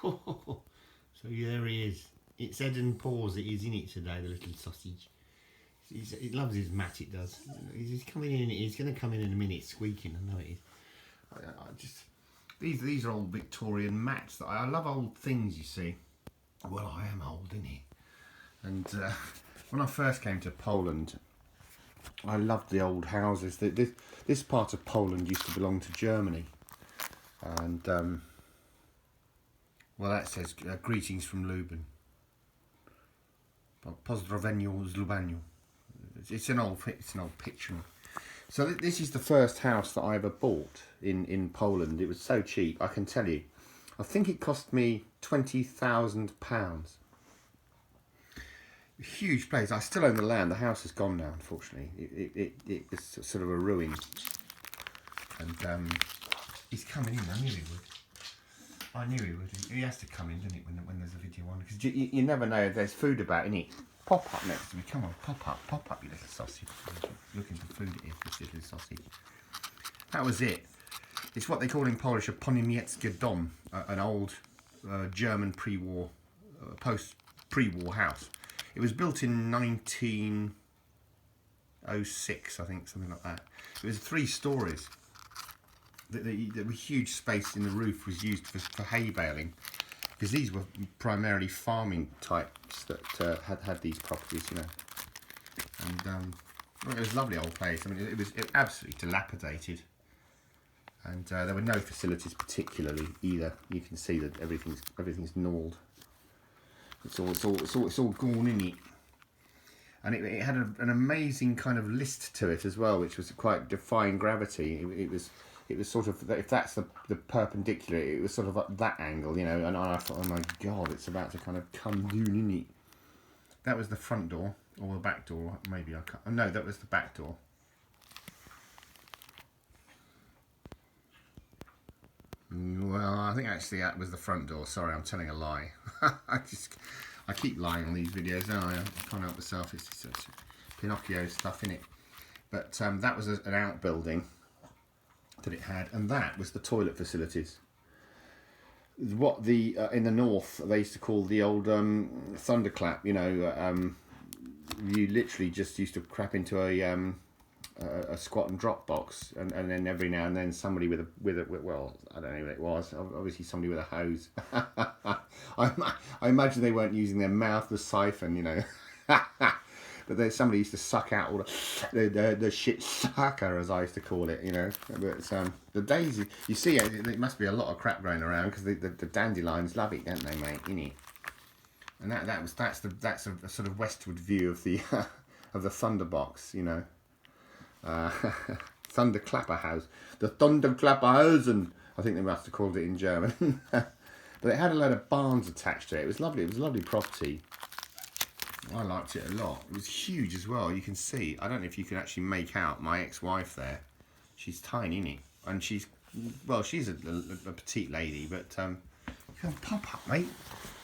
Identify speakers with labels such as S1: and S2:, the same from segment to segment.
S1: So there he is. It's head and paws it is in it today, the little sausage. It loves his mat, it does. He's coming in, he's going to come in a minute squeaking, I know it is. I just, these are old Victorian mats. That I love old things, you see. Well, I am old, innit? And when I first came to Poland, I loved the old houses. This part of Poland used to belong to Germany. And, well, that says, greetings from Lublin. Pozdrowienia z Lubaniu. It's an old picture. So this is the first house that I ever bought in Poland. It was so cheap, I can tell you. I think it cost me £20,000. Huge place. I still own the land. The house is gone now, unfortunately. It was sort of a ruin. And he's coming in. I knew he would. He has to come in, doesn't he, when there's a video on? Because you never know if there's food about, innit? Pop up next to me. Come on, pop up, you little sausage. Looking for food, it is, this little sausage. That was it. It's what they call in Polish a poniemiecki dom, an old German pre-war, pre-war house. It was built in 1906, I think, something like that. It was 3 stories. The huge space in the roof was used for hay baling, because these were primarily farming types that had these properties, you know. And well, it was a lovely old place. I mean, it was absolutely dilapidated, and there were no facilities particularly either. You can see that everything's gnawed. It's all gone in it. And it had an amazing kind of list to it as well, which was quite defying gravity. It was sort of, if that's the perpendicular, it was sort of at that angle, you know, and I thought, oh my God, it's about to kind of come down in it. That was the front door, or the back door, maybe I can't, oh, no, that was the back door. Well, I think actually that was the front door. Sorry, I'm telling a lie. I keep lying on these videos, don't I? I can't help myself. It's just Pinocchio stuff in it. But that was an outbuilding that it had, and that was the toilet facilities. What the in the north they used to call the old thunderclap. You know, you literally just used to crap into a squat and drop box, and then every now and then somebody with a well, I don't know what it was. Obviously somebody with a hose. I imagine they weren't using their mouth to siphon, you know. But somebody used to suck out all the shit sucker, as I used to call it, you know. But the days you see, it must be a lot of crap going around, because the dandelions love it, don't they, mate? Innit? And that's a sort of westward view of the of the thunderbox, you know. Thunderclapper house, the Thunderklapperhausen, I think they must have called it in German. But it had a load of barns attached to it. It was lovely. It was a lovely property. I liked it a lot. It was huge as well. You can see, I don't know if you can actually make out my ex-wife there. She's tiny, isn't it? And she's a petite lady, but pop up, mate.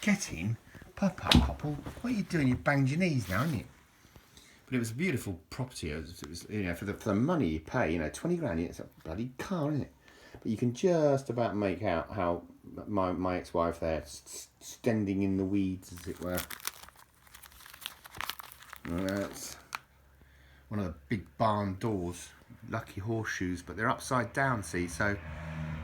S1: Get in. Pop up, Popple. What are you doing? You banged your knees now, haven't you? But it was a beautiful property. It was you know, for the money you pay, you know, 20 grand, it's a bloody car, isn't it? But you can just about make out how my ex-wife there, standing in the weeds, as it were. That's one of the big barn doors. Lucky horseshoes, but they're upside down, see, so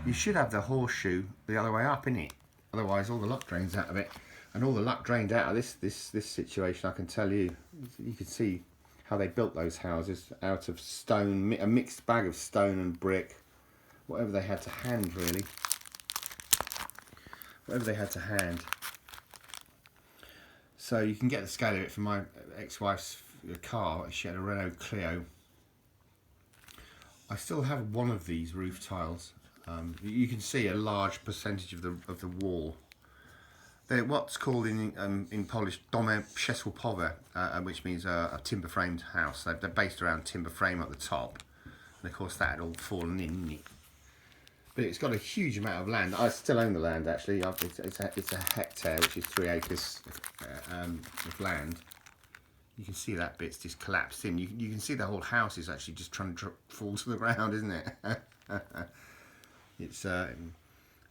S1: you should have the horseshoe the other way up, innit? Otherwise all the luck drains out of it. And all the luck drained out of this situation, I can tell you. You can see how they built those houses out of stone, a mixed bag of stone and brick, whatever they had to hand, really. Whatever they had to hand. So you can get the scale of it from my ex-wife's car. She had a Renault Clio. I still have one of these roof tiles. You can see a large percentage of the wall. They're what's called in Polish domy przeświatowe, which means a timber framed house. They're based around timber frame at the top, and of course that had all fallen in. But it's got a huge amount of land. I still own the land, actually. It's a hectare, which is 3 acres of land. You can see that bit's just collapsed in. You can see the whole house is actually just trying to fall to the ground, isn't it? It's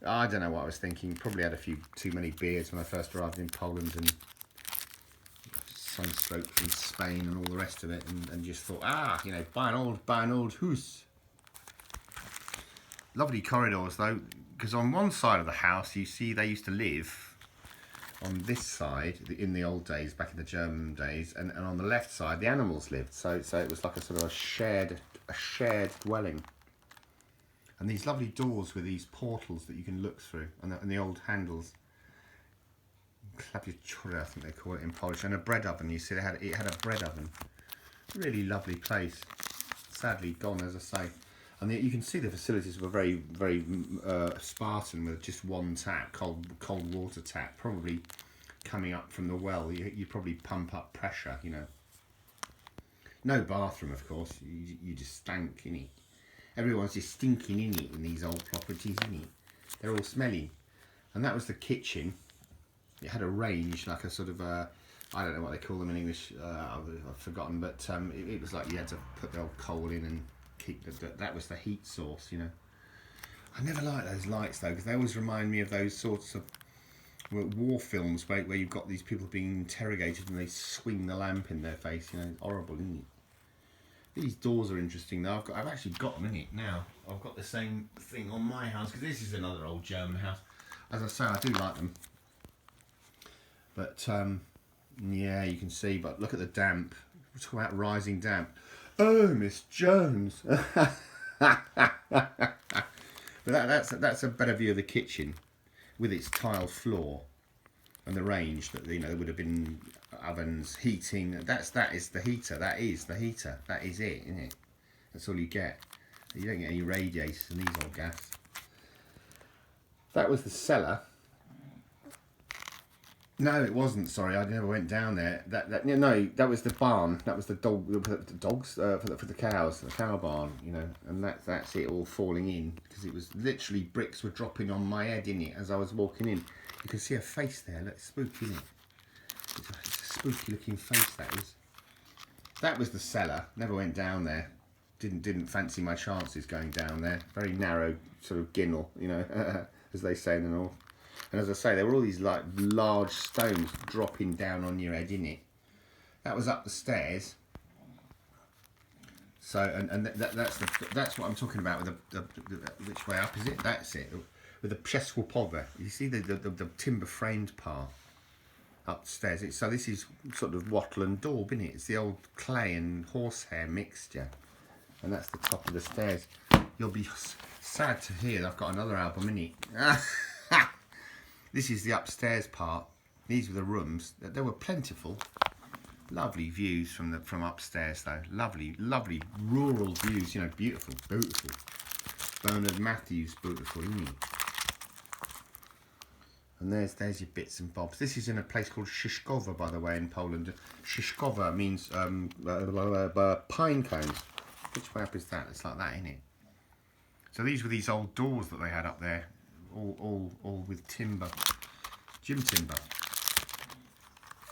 S1: I don't know what I was thinking. Probably had a few too many beers when I first arrived in Poland, and sunstroke from Spain and all the rest of it, and just thought, you know, buy an old house. Lovely corridors though, because on one side of the house you see they used to live on this side in the old days, back in the German days, and on the left side the animals lived. So it was like a sort of a shared dwelling. And these lovely doors with these portals that you can look through, and the old handles. Klawiatura, I think they call it in Polish, and a bread oven. You see, it had a bread oven. Really lovely place. Sadly gone, as I say. And you can see the facilities were very, very Spartan, with just one tap, cold water tap, probably coming up from the well. You probably pump up pressure, you know. No bathroom, of course. You just stank in it. Everyone's just stinking in it in these old properties, in it. They're all smelly. And that was the kitchen. It had a range, like a sort of I don't know what they call them in English. I've forgotten, but it was like you had to put the old coal in and keep that was the heat source, you know. I never liked those lights though, because they always remind me of those sorts of war films where you've got these people being interrogated and they swing the lamp in their face, you know. Horrible, isn't it? These doors are interesting though. I've actually got them in it now. I've got the same thing on my house, because this is another old German house. As I say, I do like them. But yeah, you can see, but look at the damp. We're talking about rising damp. Oh, Miss Jones. But that's a better view of the kitchen with its tile floor and the range that, you know, there would have been ovens, heating. That is the heater. That is the heater. That is it, isn't it? That's all you get. You don't get any radiators in these old gas. That was the cellar. No, it wasn't. Sorry, I never went down there. No, that was the barn. That was the dogs for the cows, the cow barn. You know, and that's it all falling in, because it was literally bricks were dropping on my head in it as I was walking in. You can see a face there. Look, spooky, isn't it? It's a spooky looking face, that is. That was the cellar. Never went down there. Didn't fancy my chances going down there. Very narrow sort of ginnel, you know, as they say in the north. And as I say, there were all these like large stones dropping down on your head, innit? That was up the stairs. So, and that's what I'm talking about with the which way up is it? That's it. With the Szyszkowa. You see the timber framed part upstairs. So this is sort of wattle and daub, isn't it? It's the old clay and horsehair mixture. And that's the top of the stairs. You'll be sad to hear that I've got another album in it. This is the upstairs part. These were the rooms. They were plentiful. Lovely views from upstairs though. Lovely rural views. You know, beautiful. Bernard Matthews, beautiful, isn't he? And there's your bits and bobs. This is in a place called Szyszkowa, by the way, in Poland. Szyszkowa means pine cones. Which way up is that? It's like that, isn't it? So these were these old doors that they had up there. All with timber, gym timber.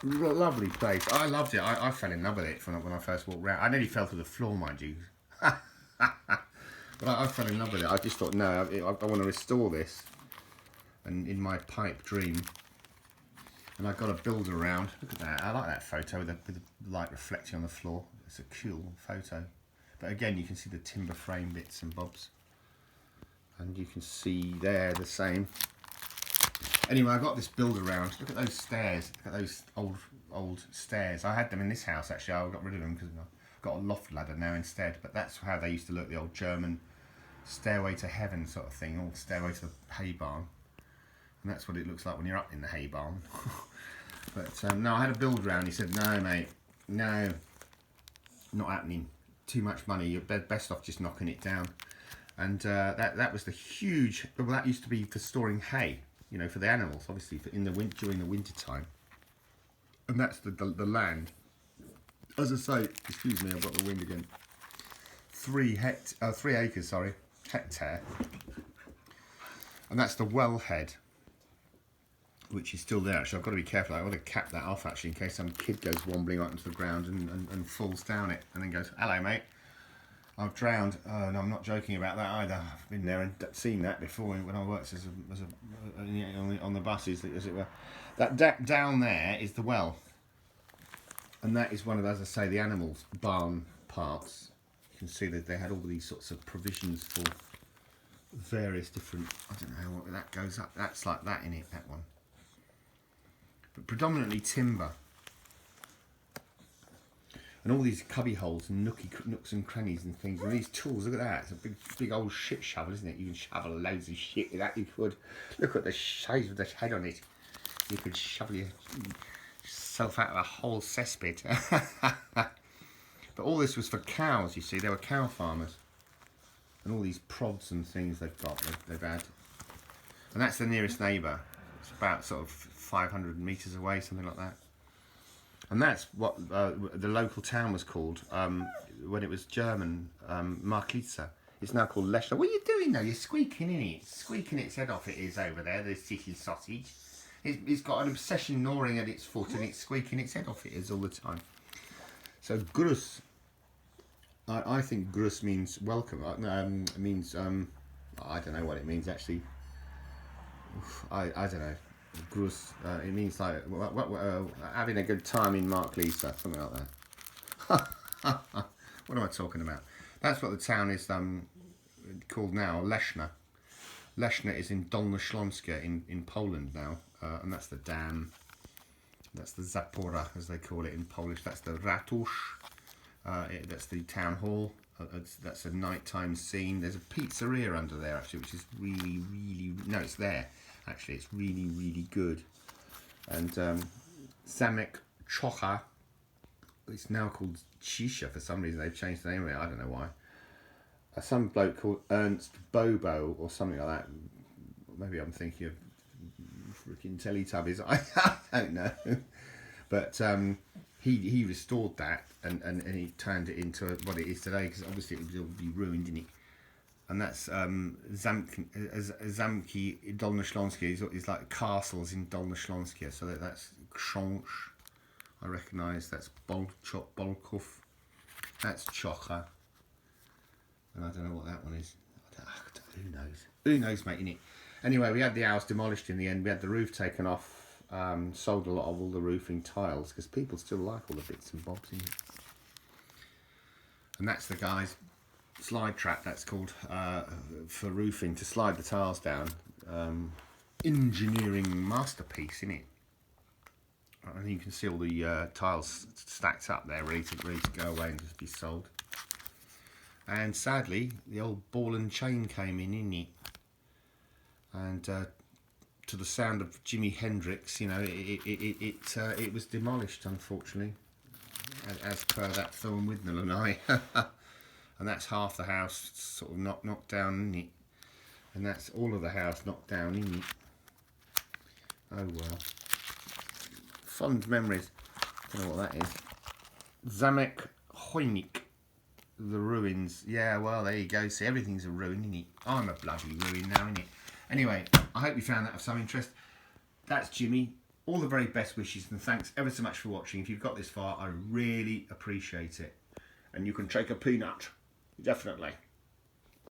S1: Lovely place. I loved it. I fell in love with it when I first walked around. I nearly fell through the floor, mind you. But I fell in love with it. I just thought, no, I want to restore this. And in my pipe dream, and I got a builder around. Look at that. I like that photo with the light reflecting on the floor. It's a cool photo. But again, you can see the timber frame bits and bobs. And you can see there the same. Anyway, I got this build around. Look at those stairs. Look at those old stairs. I had them in this house actually. I got rid of them because I've got a loft ladder now instead. But that's how they used to look, the old German stairway to heaven sort of thing, or stairway to the hay barn. And that's what it looks like when you're up in the hay barn. But no, I had a build around. He said, no, mate, no, not happening. Too much money. You're best off just knocking it down. And that was the huge. Well, that used to be for storing hay, you know, for the animals, obviously, during the winter time. And that's the land. As I say, excuse me, I've got the wind again. 3 acres, sorry, hectare. And that's the wellhead, which is still there. Actually, I've got to be careful. I've got to cap that off actually, in case some kid goes wobbling out into the ground and falls down it, and then goes, "Hello, mate." I've drowned. Oh, no, I'm not joking about that either. I've been there and seen that before when I worked on the buses, as it were. That down there is the well, and that is one of, as I say, the animals' barn parts. You can see that they had all these sorts of provisions for various different. I don't know what that goes up. That's like that in it. That one, but predominantly timber. And all these cubby holes and nooks and crannies and things. And these tools, look at that. It's a big old shit shovel, isn't it? You can shovel loads of shit with that. You could. Look at the size of the head on it. You could shovel yourself out of a whole cesspit. But all this was for cows, you see. They were cow farmers. And all these prods and things they've had. And that's the nearest neighbour. It's about sort of 500 metres away, something like that. And that's what the local town was called when it was German, Marklitza. It's now called Lechner. What are you doing though? You're squeaking, isn't it? It's squeaking its head off, it is over there, the city sausage. It's got an obsession gnawing at its foot and it's squeaking its head off, it is all the time. So Grus, I think Grus means welcome. Means, I don't know what it means actually. I don't know. Grus, it means like having a good time in Marklitza, something like that. What am I talking about? That's what the town is called now, Lechner. Lechner is in Dolnośląskie in Poland now, and that's the dam. That's the Zapora, as they call it in Polish. That's the Ratusz. That's the town hall. That's a nighttime scene. There's a pizzeria under there actually, which is really, no, it's there. Actually, it's really, really good. And Zamek Czocha, it's now called Cisza for some reason. They've changed the name of it. I don't know why. Some bloke called Ernst Bobo or something like that. Maybe I'm thinking of freaking Teletubbies. I don't know. But he restored that and he turned it into what it is today, because obviously it would be ruined, didn't it? And that's Zamki Dolnośląskie is like castles in Dolnośląskie. So that's Książ, I recognise. That's Bolków. That's Czocha. And I don't know what that one is. Who knows? Who knows, mate, innit? Anyway, we had the house demolished in the end. We had the roof taken off. Sold a lot of all the roofing tiles because people still like all the bits and bobs in it. And that's the guy's slide trap, that's called, for roofing, to slide the tiles down. Engineering masterpiece, innit? And you can see all the tiles stacked up there, ready to go away and just be sold. And sadly, the old ball and chain came in, innit? And to the sound of Jimi Hendrix, you know, it was demolished, unfortunately, as per that film with Nil and I. And that's half the house sort of knocked down, isn't it? And that's all of the house knocked down, isn't it? Oh well. Fond memories. Don't know what that is. Zamek Chojnik. The ruins. Yeah, well, there you go. See, everything's a ruin, isn't it? I'm a bloody ruin now, innit? Anyway, I hope you found that of some interest. That's Jimmy. All the very best wishes and thanks ever so much for watching. If you've got this far, I really appreciate it. And you can take a peanut. Definitely.